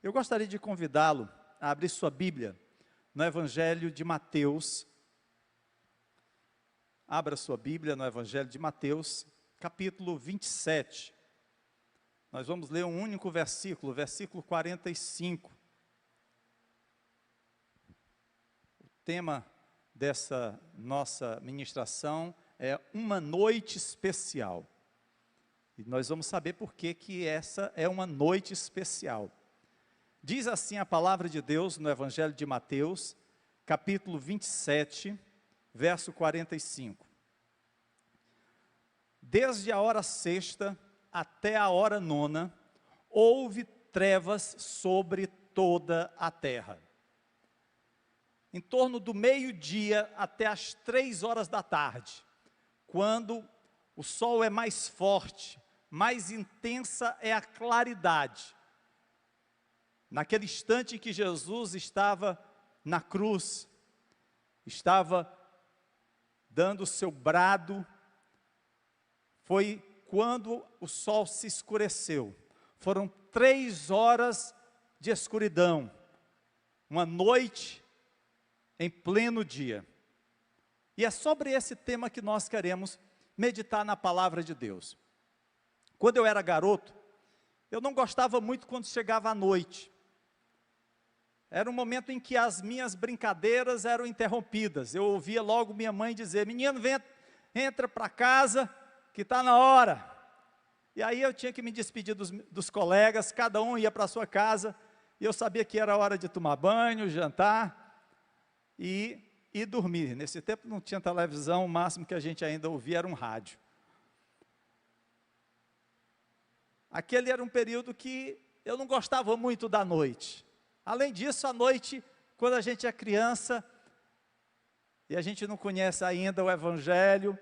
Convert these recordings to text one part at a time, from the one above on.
Eu gostaria de convidá-lo a abrir sua Bíblia no Evangelho de Mateus. Abra sua Bíblia no Evangelho de Mateus, capítulo 27. Nós vamos ler um único versículo, versículo 45. O tema dessa nossa ministração é uma noite especial. E nós vamos saber por que essa é uma noite especial. Diz assim a palavra de Deus no Evangelho de Mateus, capítulo 27, verso 45. Desde a hora sexta até a hora nona, houve trevas sobre toda a terra. Em torno do meio-dia até as 3 horas da tarde, quando o sol é mais forte, mais intensa é a claridade. Naquele instante em que Jesus estava na cruz, estava dando o seu brado, foi quando o sol se escureceu. Foram 3 horas de escuridão, uma noite em pleno dia. E é sobre esse tema que nós queremos meditar na palavra de Deus. Quando eu era garoto, eu não gostava muito quando chegava a noite. Era um momento em que as minhas brincadeiras eram interrompidas. Eu ouvia logo minha mãe dizer: menino, entra para casa, que está na hora. E aí eu tinha que me despedir dos colegas, cada um ia para a sua casa, e eu sabia que era hora de tomar banho, jantar e dormir. Nesse tempo não tinha televisão, o máximo que a gente ainda ouvia era um rádio. Aquele era um período que eu não gostava muito da noite. Além disso, à noite, quando a gente é criança, e a gente não conhece ainda o Evangelho,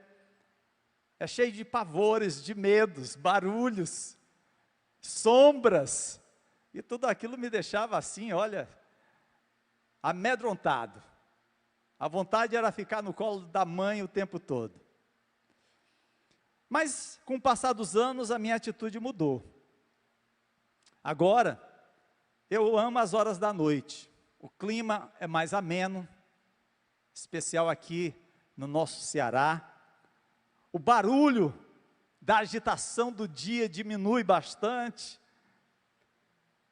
é cheio de pavores, de medos, barulhos, sombras, e tudo aquilo me deixava assim, olha, amedrontado. A vontade era ficar no colo da mãe o tempo todo. Mas, com o passar dos anos, a minha atitude mudou. Agora, eu amo as horas da noite. O clima é mais ameno, especial aqui no nosso Ceará. O barulho da agitação do dia diminui bastante.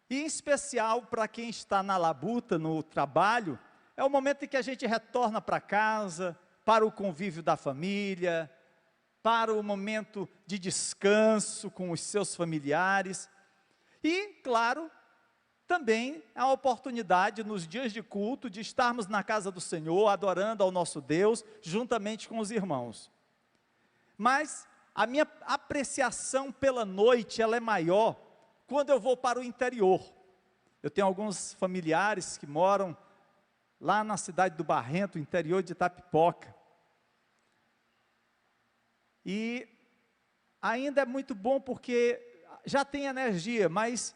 E em especial para quem está na labuta, no trabalho, é o momento em que a gente retorna para casa, para o convívio da família, para o momento de descanso com os seus familiares. E, claro, também a oportunidade nos dias de culto de estarmos na casa do Senhor, adorando ao nosso Deus, juntamente com os irmãos. Mas a minha apreciação pela noite, ela é maior quando eu vou para o interior. Eu tenho alguns familiares que moram lá na cidade do Barrento, interior de Itapipoca. E ainda é muito bom porque já tem energia, mas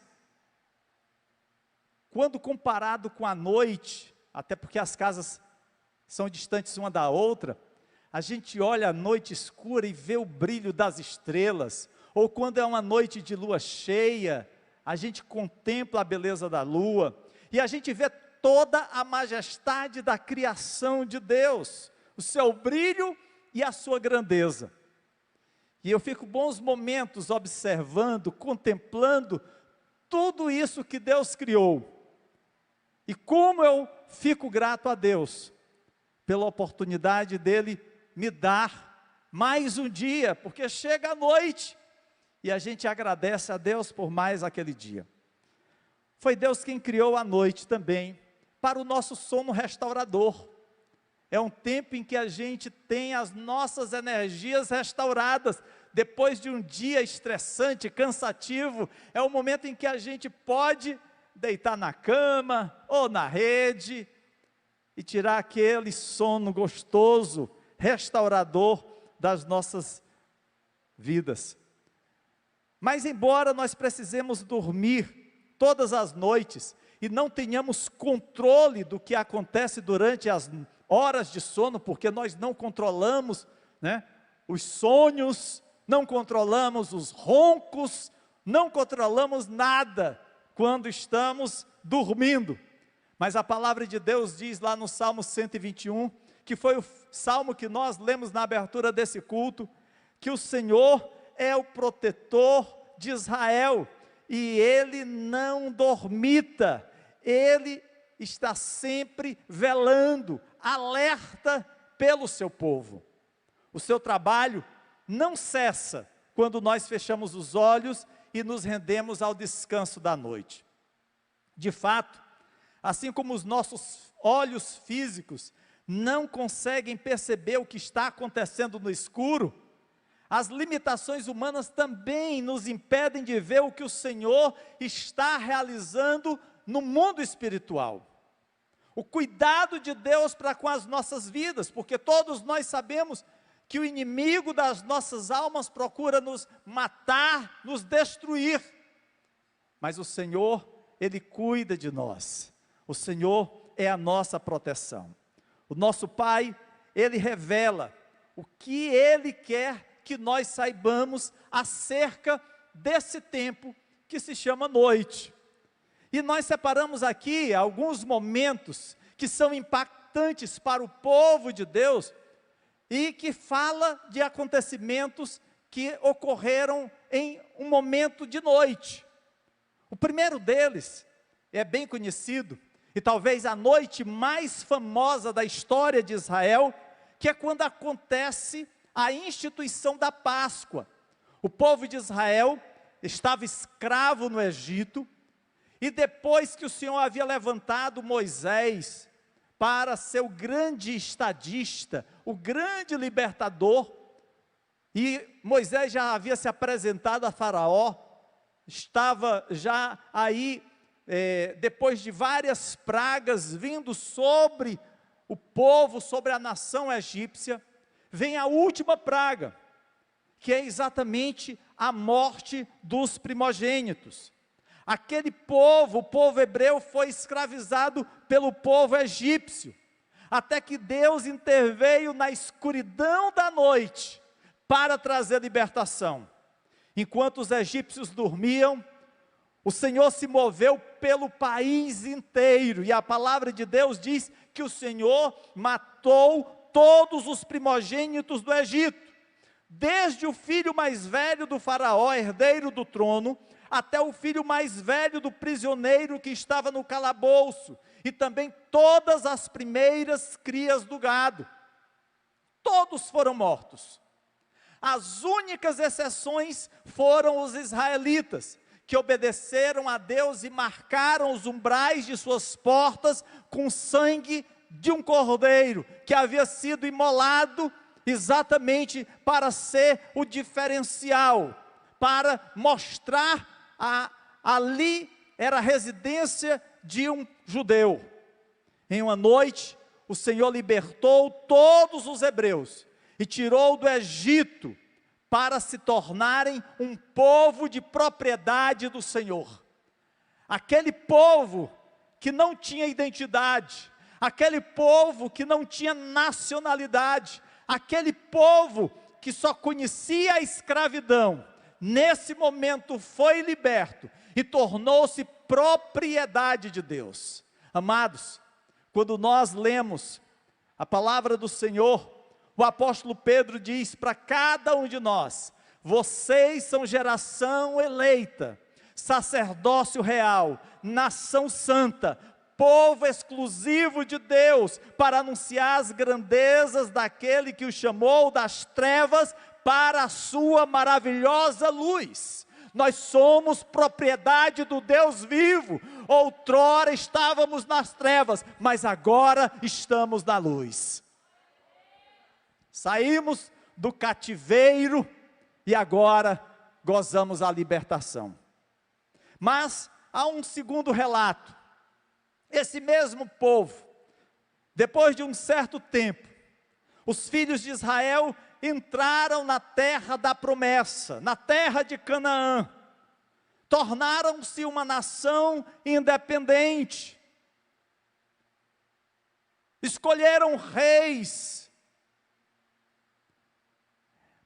quando comparado com a noite, até porque as casas são distantes uma da outra, a gente olha a noite escura e vê o brilho das estrelas, ou quando é uma noite de lua cheia, a gente contempla a beleza da lua, e a gente vê toda a majestade da criação de Deus, o seu brilho e a sua grandeza. E eu fico bons momentos observando, contemplando tudo isso que Deus criou. E como eu fico grato a Deus pela oportunidade dele me dar mais um dia, porque chega a noite e a gente agradece a Deus por mais aquele dia. Foi Deus quem criou a noite também para o nosso sono restaurador. É um tempo em que a gente tem as nossas energias restauradas. Depois de um dia estressante, cansativo, é o momento em que a gente pode deitar na cama ou na rede e tirar aquele sono gostoso, restaurador das nossas vidas. Mas embora nós precisemos dormir todas as noites e não tenhamos controle do que acontece durante as horas de sono, porque nós não controlamos, os sonhos, não controlamos os roncos, não controlamos nada, quando estamos dormindo. Mas a palavra de Deus diz lá no Salmo 121, que foi o salmo que nós lemos na abertura desse culto, que o Senhor é o protetor de Israel, e Ele não dormita, Ele está sempre velando, alerta pelo seu povo. O seu trabalho não cessa quando nós fechamos os olhos e nos rendemos ao descanso da noite. De fato, assim como os nossos olhos físicos não conseguem perceber o que está acontecendo no escuro, as limitações humanas também nos impedem de ver o que o Senhor está realizando no mundo espiritual. O cuidado de Deus para com as nossas vidas, porque todos nós sabemos que o inimigo das nossas almas procura nos matar, nos destruir. Mas o Senhor, Ele cuida de nós. O Senhor é a nossa proteção. O nosso Pai, Ele revela o que Ele quer que nós saibamos acerca desse tempo que se chama noite. E nós separamos aqui alguns momentos que são impactantes para o povo de Deus e que fala de acontecimentos que ocorreram em um momento de noite. O primeiro deles é bem conhecido, e talvez a noite mais famosa da história de Israel, que é quando acontece a instituição da Páscoa. O povo de Israel estava escravo no Egito, e depois que o Senhor havia levantado Moisés para ser o grande estadista, o grande libertador, e Moisés já havia se apresentado a Faraó, estava já aí, depois de várias pragas vindo sobre o povo, sobre a nação egípcia, vem a última praga, que é exatamente a morte dos primogênitos. Aquele povo, o povo hebreu, foi escravizado pelo povo egípcio, até que Deus interveio na escuridão da noite, para trazer libertação. Enquanto os egípcios dormiam, o Senhor se moveu pelo país inteiro, e a palavra de Deus diz que o Senhor matou todos os primogênitos do Egito, desde o filho mais velho do faraó, herdeiro do trono, até o filho mais velho do prisioneiro que estava no calabouço, e também todas as primeiras crias do gado. Todos foram mortos. As únicas exceções foram os israelitas, que obedeceram a Deus e marcaram os umbrais de suas portas com sangue de um cordeiro, que havia sido imolado exatamente para ser o diferencial, para mostrar ali era a residência de um judeu. Em uma noite, o Senhor libertou todos os hebreus e tirou do Egito para se tornarem um povo de propriedade do Senhor. Aquele povo que não tinha identidade, aquele povo que não tinha nacionalidade, aquele povo que só conhecia a escravidão, nesse momento foi liberto e tornou-se propriedade de Deus. Amados, quando nós lemos a palavra do Senhor, o apóstolo Pedro diz para cada um de nós: vocês são geração eleita, sacerdócio real, nação santa, povo exclusivo de Deus, para anunciar as grandezas daquele que o chamou das trevas para a sua maravilhosa luz. Nós somos propriedade do Deus vivo. Outrora estávamos nas trevas, mas agora estamos na luz. Saímos do cativeiro e agora gozamos a libertação. Mas há um segundo relato. Esse mesmo povo, depois de um certo tempo, os filhos de Israel entraram na terra da promessa, na terra de Canaã, tornaram-se uma nação independente, escolheram reis,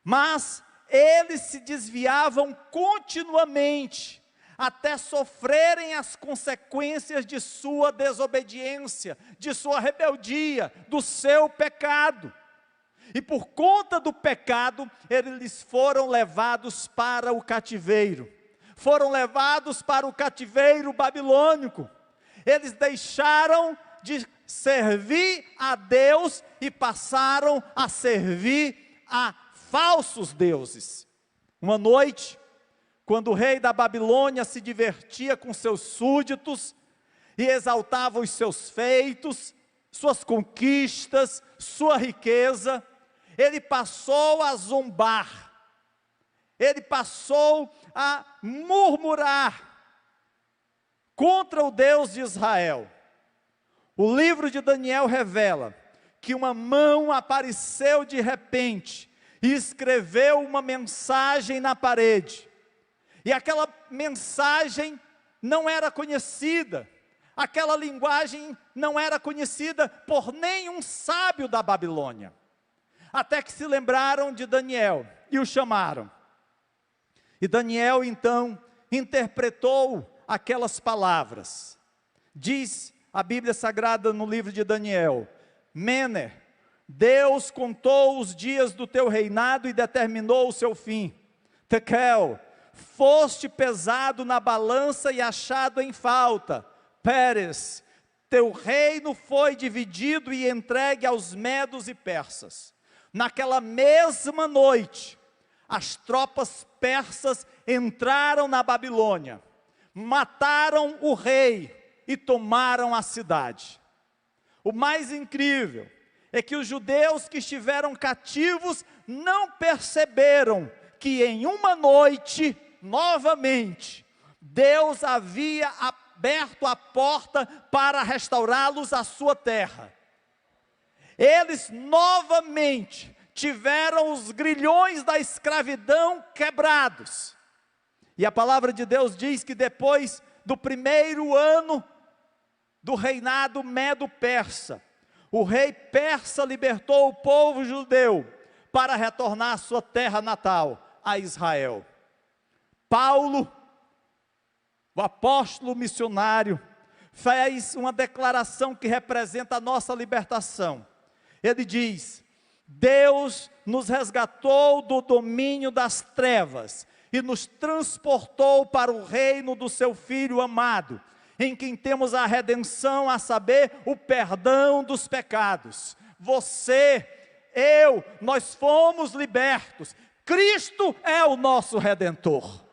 mas eles se desviavam continuamente, até sofrerem as consequências de sua desobediência, de sua rebeldia, do seu pecado. E por conta do pecado, eles foram levados para o cativeiro. Foram levados para o cativeiro babilônico. Eles deixaram de servir a Deus e passaram a servir a falsos deuses. Uma noite, quando o rei da Babilônia se divertia com seus súditos e exaltava os seus feitos, suas conquistas, sua riqueza, ele passou a zombar, ele passou a murmurar contra o Deus de Israel. O livro de Daniel revela que uma mão apareceu de repente e escreveu uma mensagem na parede. E aquela mensagem não era conhecida, aquela linguagem não era conhecida por nenhum sábio da Babilônia. Até que se lembraram de Daniel e o chamaram. E Daniel então interpretou aquelas palavras. Diz a Bíblia Sagrada no livro de Daniel: Mene, Deus contou os dias do teu reinado e determinou o seu fim. Tekel, foste pesado na balança e achado em falta. Pérez, teu reino foi dividido e entregue aos medos e persas. Naquela mesma noite, as tropas persas entraram na Babilônia, mataram o rei e tomaram a cidade. O mais incrível é que os judeus que estiveram cativos não perceberam que em uma noite, novamente, Deus havia aberto a porta para restaurá-los à sua terra. Eles novamente tiveram os grilhões da escravidão quebrados. E a palavra de Deus diz que depois do primeiro ano do reinado medo-persa, o rei persa libertou o povo judeu para retornar à sua terra natal, a Israel. Paulo, o apóstolo missionário, fez uma declaração que representa a nossa libertação. Ele diz: Deus nos resgatou do domínio das trevas e nos transportou para o reino do seu Filho amado, em quem temos a redenção, a saber, o perdão dos pecados. Você, eu, nós fomos libertos. Cristo é o nosso Redentor.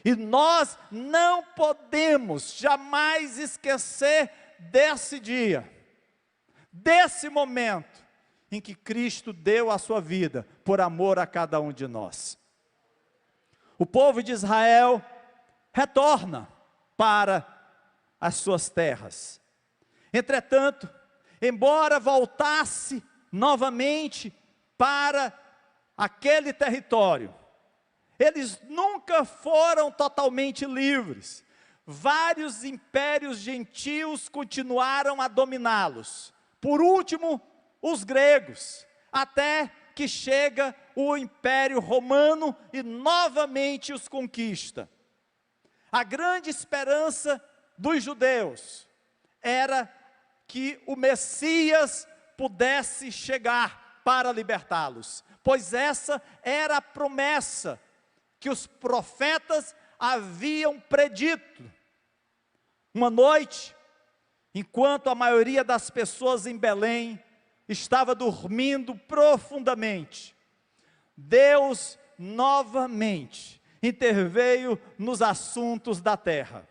E nós não podemos jamais esquecer desse dia, desse momento, em que Cristo deu a sua vida, por amor a cada um de nós. O povo de Israel retorna para as suas terras. Entretanto, embora voltasse novamente para aquele território, eles nunca foram totalmente livres. Vários impérios gentios continuaram a dominá-los. Por último, os gregos, até que chega o Império Romano e novamente os conquista. A grande esperança dos judeus era que o Messias pudesse chegar para libertá-los, pois essa era a promessa que os profetas haviam predito. Uma noite, enquanto a maioria das pessoas em Belém estava dormindo profundamente, Deus novamente interveio nos assuntos da terra.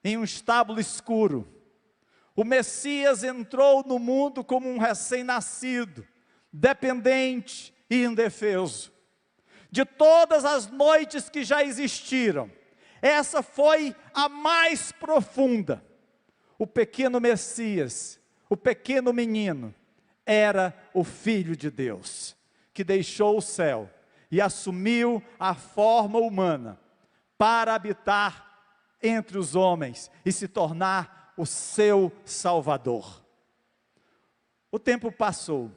Em um estábulo escuro, o Messias entrou no mundo como um recém-nascido, dependente e indefeso. De todas as noites que já existiram, essa foi a mais profunda. O pequeno Messias, o pequeno menino, era o Filho de Deus, que deixou o céu e assumiu a forma humana para habitar entre os homens e se tornar o seu Salvador. O tempo passou,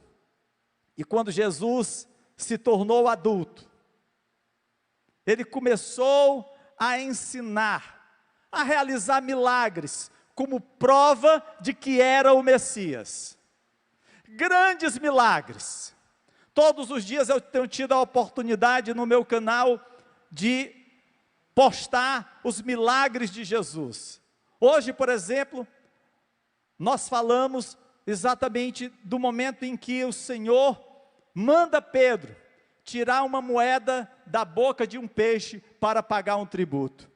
e quando Jesus se tornou adulto, ele começou a ensinar, a realizar milagres, como prova de que era o Messias. Grandes milagres. Todos os dias eu tenho tido a oportunidade no meu canal de postar os milagres de Jesus. Hoje, por exemplo, nós falamos exatamente do momento em que o Senhor manda Pedro tirar uma moeda da boca de um peixe para pagar um tributo.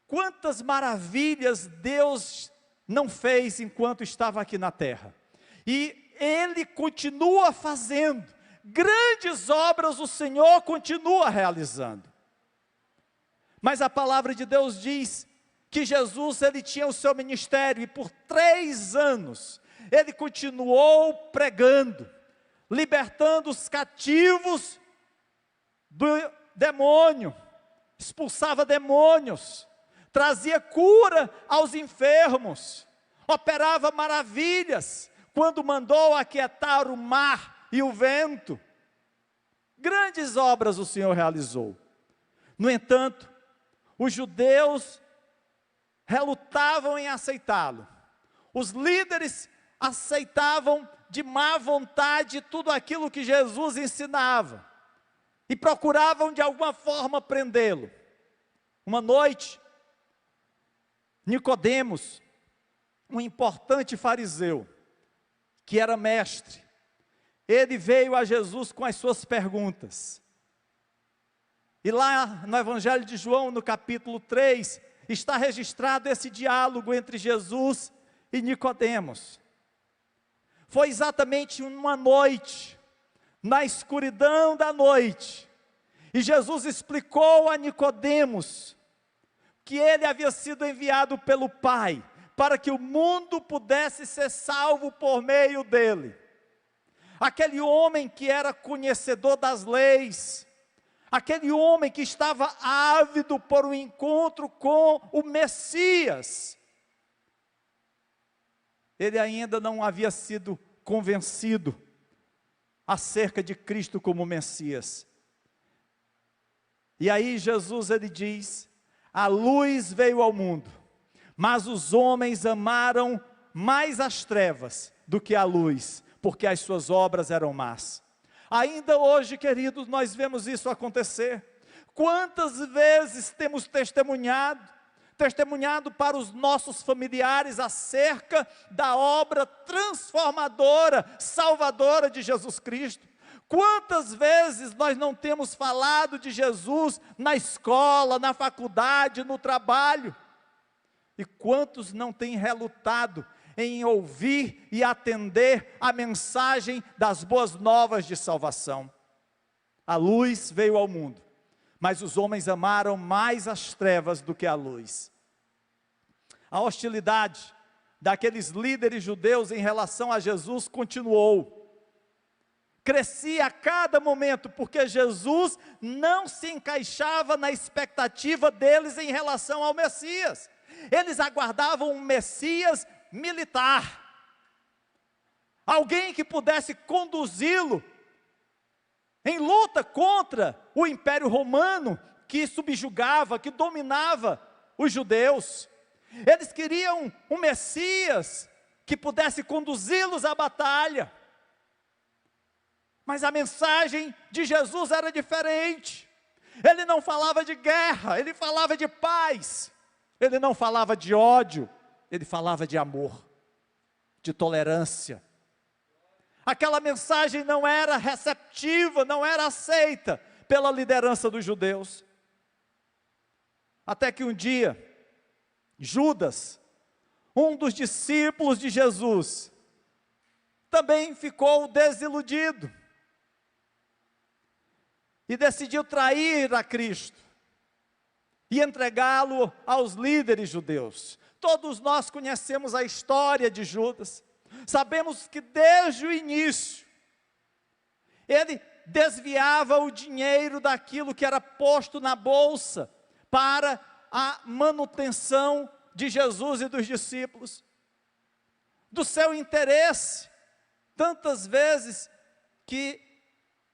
Quantas maravilhas Deus não fez enquanto estava aqui na terra. E Ele continua fazendo. Grandes obras o Senhor continua realizando. Mas a palavra de Deus diz que Jesus, Ele tinha o seu ministério, e por 3 anos, Ele continuou pregando, libertando os cativos do demônio, expulsava demônios, trazia cura aos enfermos, operava maravilhas, quando mandou aquietar o mar e o vento. Grandes obras o Senhor realizou. No entanto, os judeus relutavam em aceitá-lo. Os líderes aceitavam de má vontade tudo aquilo que Jesus ensinava, e procuravam de alguma forma prendê-lo. Uma noite, Nicodemos, um importante fariseu, que era mestre, ele veio a Jesus com as suas perguntas. E lá no Evangelho de João, no capítulo 3, está registrado esse diálogo entre Jesus e Nicodemos. Foi exatamente uma noite, na escuridão da noite, e Jesus explicou a Nicodemos que ele havia sido enviado pelo Pai, para que o mundo pudesse ser salvo por meio dele. Aquele homem que era conhecedor das leis, aquele homem que estava ávido por um encontro com o Messias, ele ainda não havia sido convencido acerca de Cristo como Messias. E aí Jesus, ele diz: a luz veio ao mundo, mas os homens amaram mais as trevas do que a luz, porque as suas obras eram más. Ainda hoje, queridos, nós vemos isso acontecer. Quantas vezes temos testemunhado para os nossos familiares acerca da obra transformadora, salvadora de Jesus Cristo? Quantas vezes nós não temos falado de Jesus na escola, na faculdade, no trabalho? E quantos não têm relutado em ouvir e atender a mensagem das boas novas de salvação? A luz veio ao mundo, mas os homens amaram mais as trevas do que a luz. A hostilidade daqueles líderes judeus em relação a Jesus continuou. Crescia a cada momento, porque Jesus não se encaixava na expectativa deles em relação ao Messias. Eles aguardavam um Messias militar, alguém que pudesse conduzi-lo em luta contra o Império Romano, que subjugava, que dominava os judeus. Eles queriam um Messias que pudesse conduzi-los à batalha. Mas a mensagem de Jesus era diferente. Ele não falava de guerra, ele falava de paz. Ele não falava de ódio, ele falava de amor, de tolerância. Aquela mensagem não era receptiva, não era aceita pela liderança dos judeus. Até que um dia, Judas, um dos discípulos de Jesus, também ficou desiludido e decidiu trair a Cristo e entregá-lo aos líderes judeus. Todos nós conhecemos a história de Judas, sabemos que desde o início, ele desviava o dinheiro daquilo que era posto na bolsa, para a manutenção de Jesus e dos discípulos, do seu interesse, tantas vezes que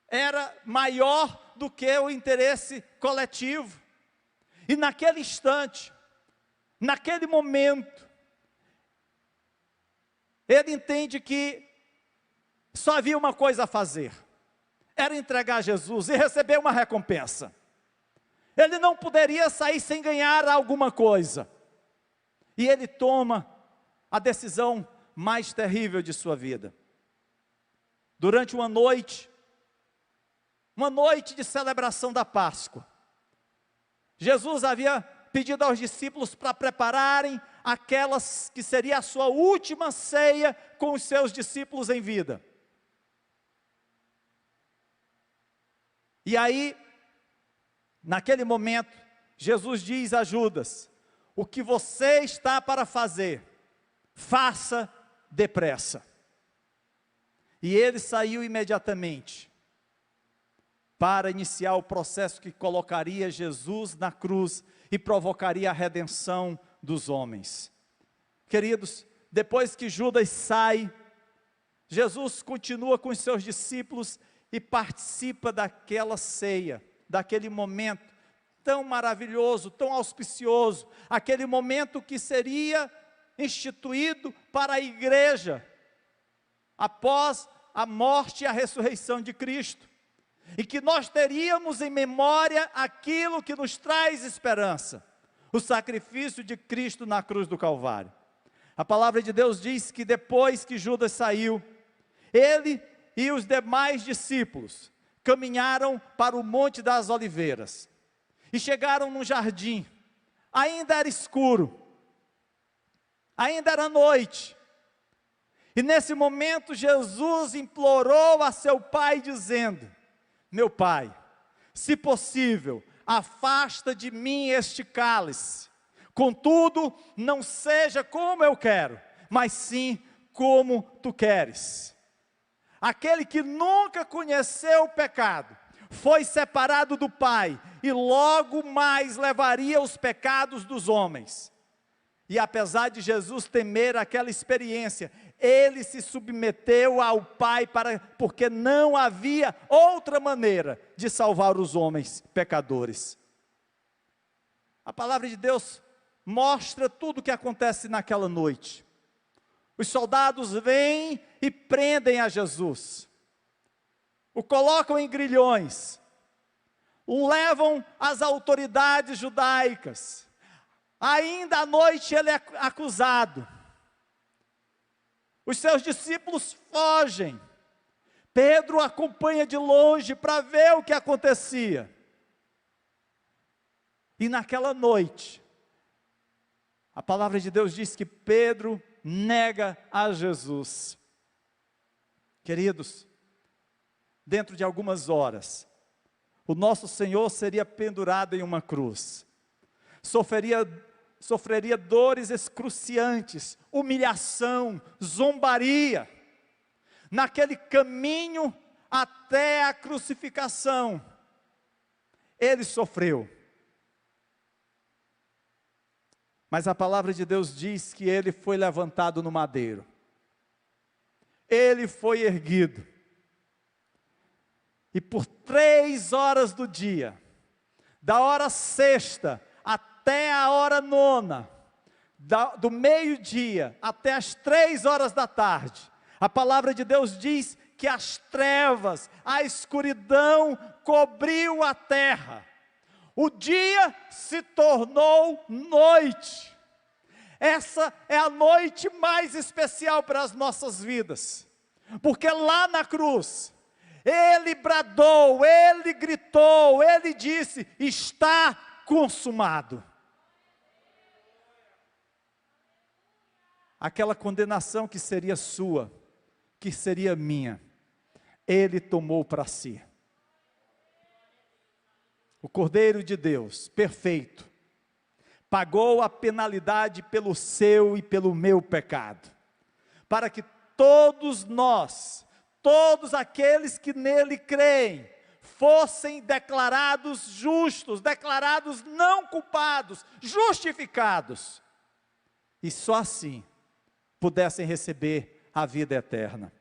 era maior do que o interesse coletivo. E naquele instante, naquele momento, ele entende que só havia uma coisa a fazer, era entregar Jesus e receber uma recompensa. Ele não poderia sair sem ganhar alguma coisa. E ele toma a decisão mais terrível de sua vida. Durante uma noite de celebração da Páscoa, Jesus havia pedido aos discípulos para prepararem aquelas que seria a sua última ceia com os seus discípulos em vida. E aí, naquele momento, Jesus diz a Judas: o que você está para fazer, faça depressa. E ele saiu imediatamente para iniciar o processo que colocaria Jesus na cruz e provocaria a redenção dos homens. Queridos, depois que Judas sai, Jesus continua com os seus discípulos e participa daquela ceia, daquele momento tão maravilhoso, tão auspicioso, aquele momento que seria instituído para a igreja, após a morte e a ressurreição de Cristo, e que nós teríamos em memória aquilo que nos traz esperança, o sacrifício de Cristo na cruz do Calvário. A palavra de Deus diz que depois que Judas saiu, ele e os demais discípulos caminharam para o Monte das Oliveiras, e chegaram num jardim, ainda era escuro, ainda era noite, e nesse momento Jesus implorou a seu pai dizendo: meu pai, se possível, afasta de mim este cálice, contudo, não seja como eu quero, mas sim como tu queres. Aquele que nunca conheceu o pecado, foi separado do Pai, e logo mais levaria os pecados dos homens. E apesar de Jesus temer aquela experiência, ele se submeteu ao Pai, porque não havia outra maneira de salvar os homens pecadores. A palavra de Deus mostra tudo o que acontece naquela noite. Os soldados vêm e prendem a Jesus, o colocam em grilhões, o levam às autoridades judaicas. Ainda à noite ele é acusado. Os seus discípulos fogem. Pedro acompanha de longe para ver o que acontecia. E naquela noite, a palavra de Deus diz que Pedro nega a Jesus. Queridos, dentro de algumas horas, o nosso Senhor seria pendurado em uma cruz. Sofreria dores excruciantes, humilhação, zombaria. Naquele caminho até a crucificação, ele sofreu. Mas a palavra de Deus diz que ele foi levantado no madeiro. Ele foi erguido. E por 3 horas do dia, da hora sexta até a hora nona, do meio-dia até as 3 horas da tarde, a palavra de Deus diz que as trevas, a escuridão cobriu a terra. O dia se tornou noite. Essa é a noite mais especial para as nossas vidas, porque lá na cruz, ele bradou, ele gritou, ele disse: está consumado. Aquela condenação que seria sua, que seria minha, ele tomou para si. O Cordeiro de Deus, perfeito, pagou a penalidade pelo seu e pelo meu pecado, para que todos nós, todos aqueles que nele creem, fossem declarados justos, declarados não culpados, justificados, e só assim pudessem receber a vida eterna.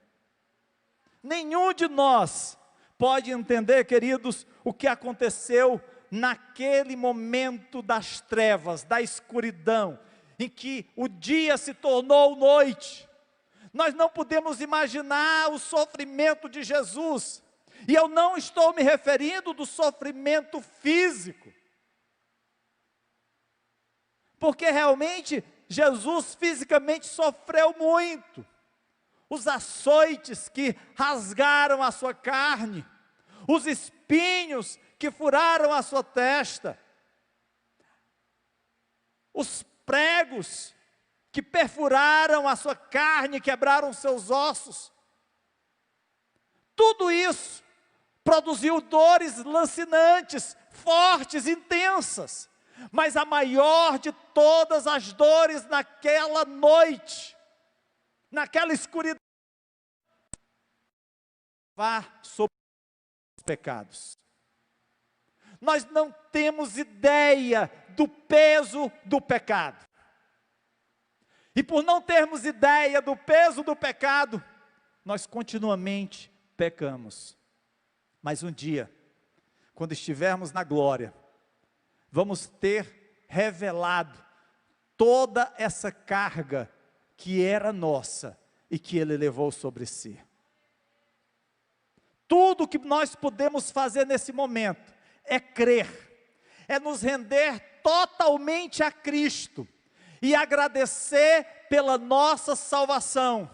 Nenhum de nós pode entender, queridos, o que aconteceu naquele momento das trevas, da escuridão, em que o dia se tornou noite. Nós não podemos imaginar o sofrimento de Jesus, e eu não estou me referindo do sofrimento físico, porque realmente Jesus fisicamente sofreu muito, os açoites que rasgaram a sua carne, os espinhos que furaram a sua testa, os pregos que perfuraram a sua carne, quebraram seus ossos. Tudo isso produziu dores lancinantes, fortes, intensas. Mas a maior de todas as dores naquela noite, naquela escuridão, sobre os pecados. Nós não temos ideia do peso do pecado. E por não termos ideia do peso do pecado, nós continuamente pecamos. Mas um dia, quando estivermos na glória, vamos ter revelado toda essa carga que era nossa e que Ele levou sobre si. Tudo que nós podemos fazer nesse momento é crer, é nos render totalmente a Cristo e agradecer pela nossa salvação,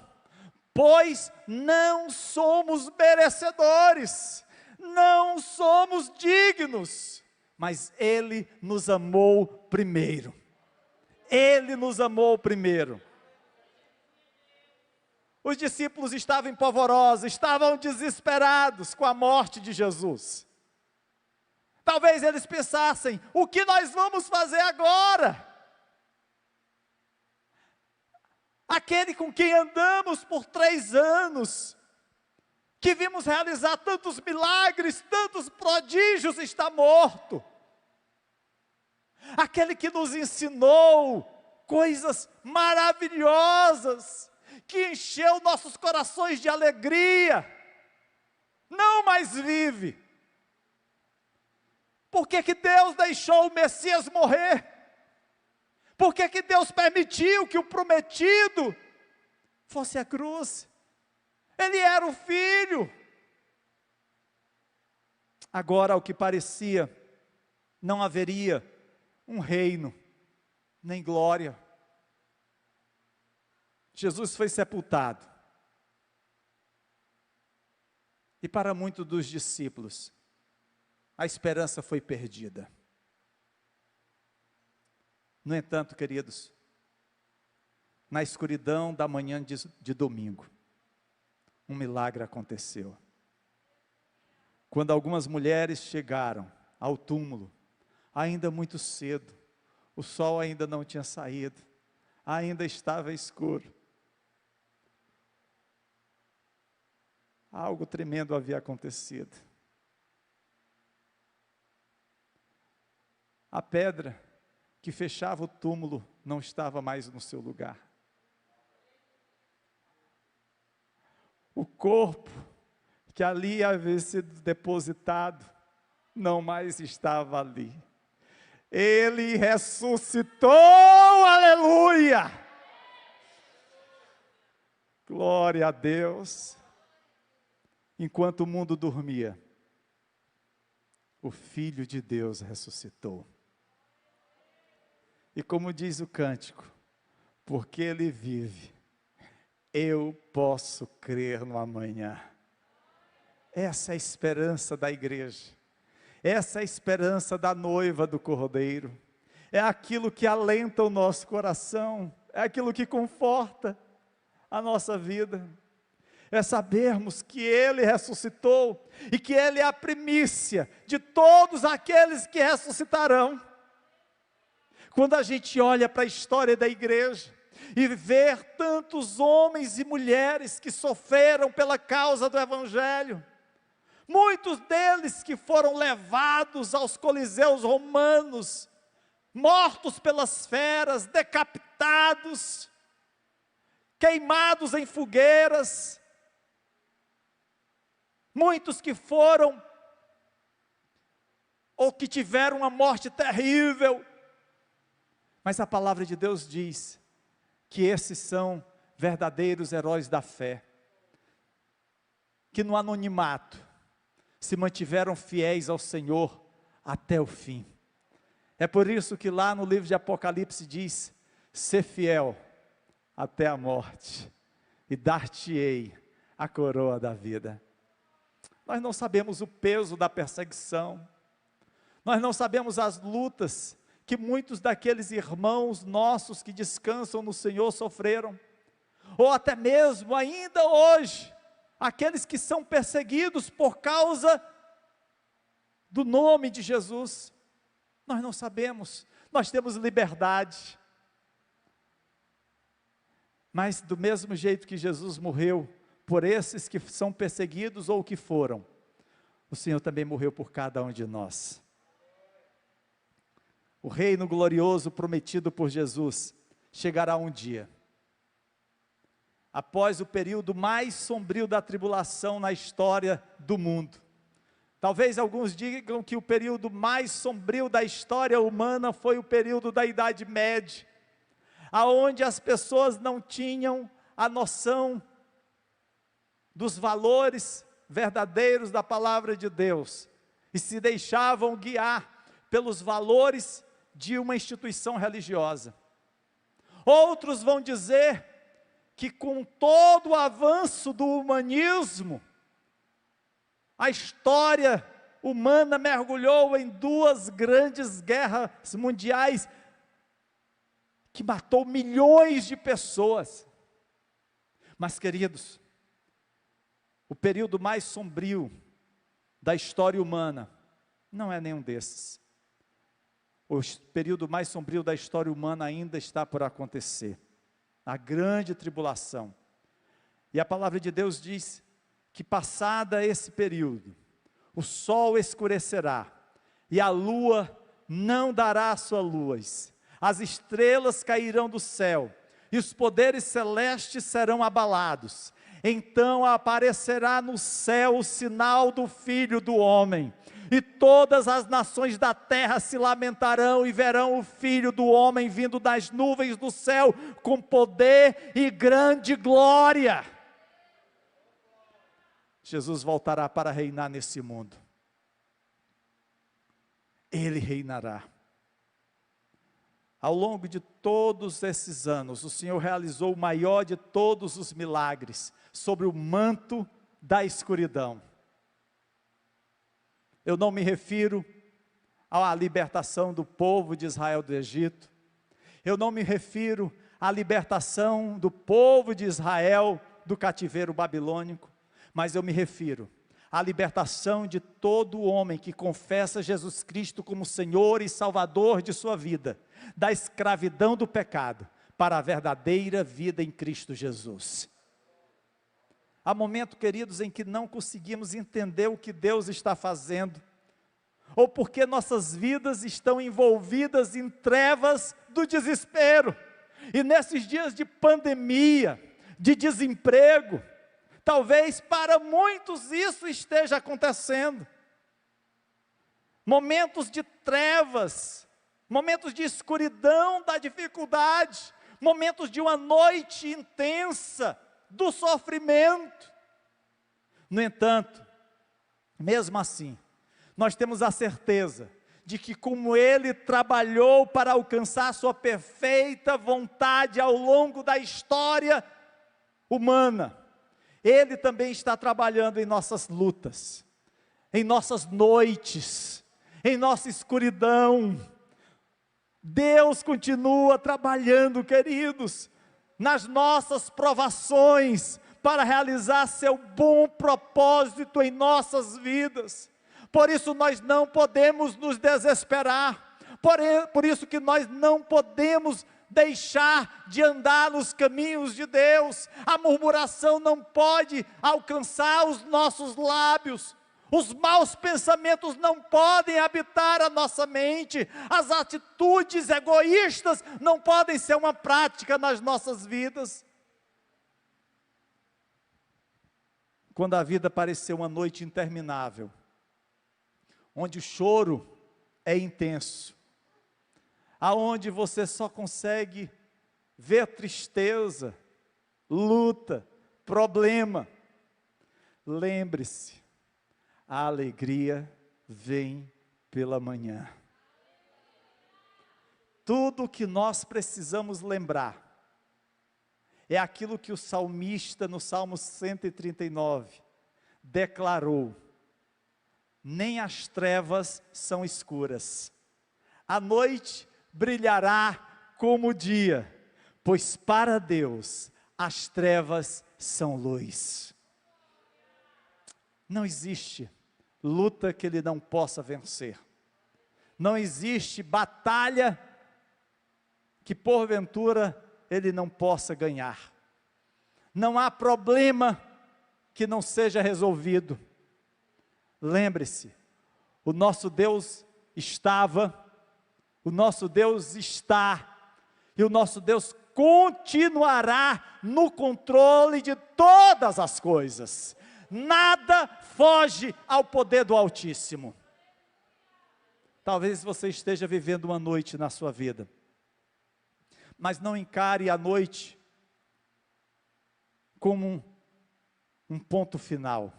pois não somos merecedores, não somos dignos, mas Ele nos amou primeiro. Ele nos amou primeiro. Os discípulos estavam em polvorosa, estavam desesperados com a morte de Jesus. Talvez eles pensassem: o que nós vamos fazer agora? Aquele com quem andamos por 3 anos, que vimos realizar tantos milagres, tantos prodígios, está morto. Aquele que nos ensinou coisas maravilhosas, que encheu nossos corações de alegria, não mais vive. Por que que Deus deixou o Messias morrer? Por que que Deus permitiu que o prometido fosse a cruz? Ele era o Filho. Agora, ao que parecia, não haveria um reino, nem glória. Jesus foi sepultado. E para muitos dos discípulos, a esperança foi perdida. No entanto, queridos, na escuridão da manhã de domingo, um milagre aconteceu. Quando algumas mulheres chegaram ao túmulo, ainda muito cedo, o sol ainda não tinha saído, ainda estava escuro. Algo tremendo havia acontecido. A pedra que fechava o túmulo não estava mais no seu lugar. O corpo que ali havia sido depositado não mais estava ali. Ele ressuscitou, aleluia! Glória a Deus. Enquanto o mundo dormia, o Filho de Deus ressuscitou. E como diz o cântico, porque Ele vive, eu posso crer no amanhã. Essa é a esperança da igreja. Essa é a esperança da noiva do Cordeiro. É aquilo que alenta o nosso coração. É aquilo que conforta a nossa vida. É sabermos que Ele ressuscitou e que Ele é a primícia de todos aqueles que ressuscitarão. Quando a gente olha para a história da igreja e vê tantos homens e mulheres que sofreram pela causa do Evangelho, muitos deles que foram levados aos coliseus romanos, mortos pelas feras, decapitados, queimados em fogueiras, muitos que foram, ou que tiveram uma morte terrível, mas a palavra de Deus diz, que esses são verdadeiros heróis da fé, que no anonimato, se mantiveram fiéis ao Senhor, até o fim. É por isso que lá no livro de Apocalipse diz, ser fiel até a morte, e dar-te-ei a coroa da vida. Nós não sabemos o peso da perseguição, nós não sabemos as lutas, que muitos daqueles irmãos nossos, que descansam no Senhor, sofreram, ou até mesmo, ainda hoje, aqueles que são perseguidos, por causa do nome de Jesus, nós não sabemos, nós temos liberdade, mas do mesmo jeito que Jesus morreu, por esses que são perseguidos, ou que foram, o Senhor também morreu por cada um de nós. O reino glorioso prometido por Jesus, chegará um dia, após o período mais sombrio da tribulação na história do mundo. Talvez alguns digam que o período mais sombrio da história humana foi o período da Idade Média, aonde as pessoas não tinham a noção dos valores verdadeiros da palavra de Deus, e se deixavam guiar pelos valores de uma instituição religiosa. Outros vão dizer que com todo o avanço do humanismo, a história humana mergulhou em duas grandes guerras mundiais, que matou milhões de pessoas. Mas queridos, o período mais sombrio da história humana, não é nenhum desses. O período mais sombrio da história humana ainda está por acontecer, a grande tribulação. E a palavra de Deus diz que passada esse período, o sol escurecerá, e a lua não dará sua luz, as estrelas cairão do céu, e os poderes celestes serão abalados. Então aparecerá no céu o sinal do Filho do Homem, e todas as nações da terra se lamentarão, e verão o Filho do Homem vindo das nuvens do céu, com poder e grande glória. Jesus voltará para reinar nesse mundo. Ele reinará. Ao longo de todos esses anos, o Senhor realizou o maior de todos os milagres, sobre o manto da escuridão. Eu não me refiro à libertação do povo de Israel do Egito, eu não me refiro à libertação do povo de Israel do cativeiro babilônico, mas eu me refiro à libertação de todo homem que confessa Jesus Cristo como Senhor e Salvador de sua vida, da escravidão do pecado, para a verdadeira vida em Cristo Jesus. Há momentos, queridos, em que não conseguimos entender o que Deus está fazendo, ou porque nossas vidas estão envolvidas em trevas do desespero, e nesses dias de pandemia, de desemprego, talvez para muitos isso esteja acontecendo, momentos de trevas, momentos de escuridão, da dificuldade, momentos de uma noite intensa, do sofrimento. No entanto, mesmo assim, nós temos a certeza de que como Ele trabalhou para alcançar sua perfeita vontade ao longo da história humana, Ele também está trabalhando em nossas lutas, em nossas noites, em nossa escuridão. Deus continua trabalhando, queridos, nas nossas provações, para realizar seu bom propósito em nossas vidas. Por isso nós não podemos nos desesperar, por isso que nós não podemos deixar de andar nos caminhos de Deus. A murmuração não pode alcançar os nossos lábios, os maus pensamentos não podem habitar a nossa mente, as atitudes egoístas não podem ser uma prática nas nossas vidas. quando a vida pareceu uma noite interminável, onde o choro é intenso, aonde você só consegue ver tristeza, luta, problema. Lembre-se, a alegria vem pela manhã. Tudo o que nós precisamos lembrar é aquilo que o salmista no Salmo 139 declarou: nem as trevas são escuras, a noite brilhará como o dia, pois para Deus as trevas são luz. Não existe luta que Ele não possa vencer, não existe batalha que porventura Ele não possa ganhar, não há problema que não seja resolvido. Lembre-se, o nosso Deus estava, o nosso Deus está, e o nosso Deus continuará no controle de todas as coisas. Nada foge ao poder do Altíssimo. Talvez você esteja vivendo uma noite na sua vida, mas não encare a noite como um ponto final.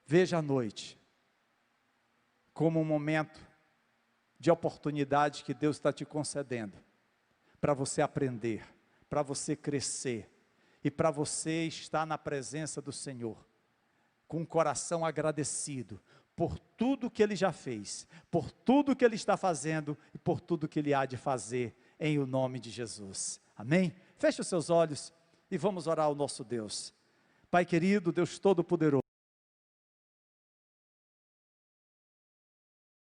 Veja a noite como um momento de oportunidade que Deus está te concedendo, para você aprender, para você crescer, e para você estar na presença do Senhor, com um coração agradecido, por tudo que Ele já fez, por tudo que Ele está fazendo, e por tudo que Ele há de fazer, em o nome de Jesus, amém? Feche os seus olhos, e vamos orar ao nosso Deus. Pai querido, Deus Todo-Poderoso,